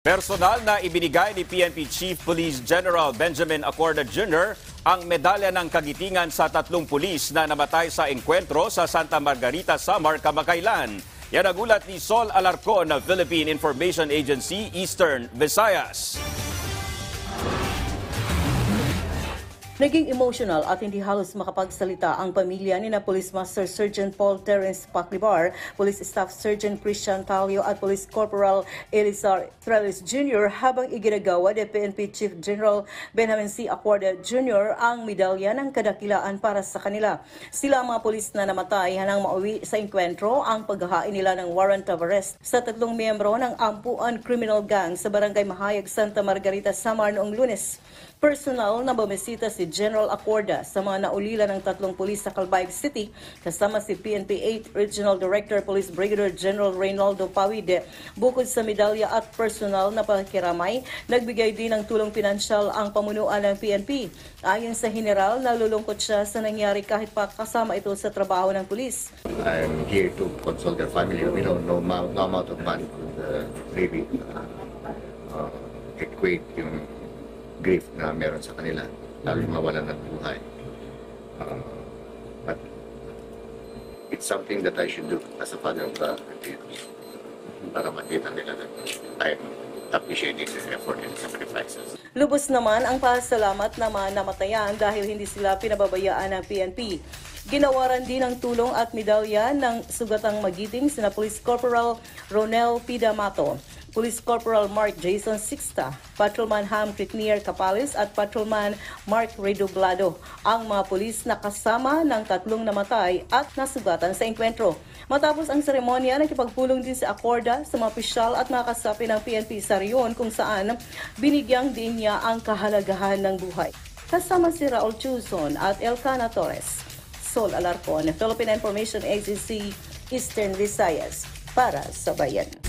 Personal na ibinigay ni PNP Chief Police General Benjamin Acorda Jr. ang medalya ng kagitingan sa 3 pulis na namatay sa engkwentro sa Santa Margarita, Samar, kamakailan. Yan ang ulat ni Sol Alarcon ng Philippine Information Agency, Eastern Visayas. Naging emotional at hindi halos makapagsalita ang pamilya ni na Police Master Sergeant Paul Terence Paclibar, Police Staff Sergeant Christian Talio at Police Corporal Elizar Trellis Jr. habang iginagawa ni PNP Chief General Benjamin C. Acorda Jr. ang medalya ng kadakilaan para sa kanila. Sila ang mga pulis na namatay nang mauwi sa engkwentro ang paghahain nila ng warrant of arrest sa 3 miyembro ng Ampuan Criminal Gang sa Barangay Mahayag, Santa Margarita, Samar noong Lunes. Personal na bumisita si General Acorda sa mga naulila ng 3 pulis sa Calbayog City kasama si PNP 8 Regional Director Police Brigadier General Reynaldo Pawide. Bukod sa medalya at personal na pakikiramay, nagbigay din ng tulong pinansyal ang pamunuan ng PNP. Ayon sa General, nalulungkot siya sa nangyari kahit pa kasama ito sa trabaho ng pulis. I'm here to console their family. We don't know no amount of money could really equate yung grief na meron sa kanila, lalo mawalan ng buhay. But it's something that I should do as a father of the kids para makita nila na I'm appreciating the effort and sacrifices. Lubos naman ang pasalamat na mga namatayan dahil hindi sila pinababayaan ng PNP. Ginawaran din ng tulong at medalya ng sugatang magiting sina Police Corporal Ronel P. D'Amato, Police Corporal Mark Jason Sixta, Patrolman Ham Critnier Capalis at Patrolman Mark Redoblado, ang mga pulis na kasama ng 3 namatay at nasugatan sa engkwentro. Matapos ang seremonya, nakipagpulong din si Acorda sa mga opisyal at mga kasapi ng PNP sa riyon kung saan binigyang din niya ang kahalagahan ng buhay. Kasama si Raul Chuzon at Elcana Torres. Sol Alarcon, Philippine Information Agency, Eastern Visayas, para sa Bayan.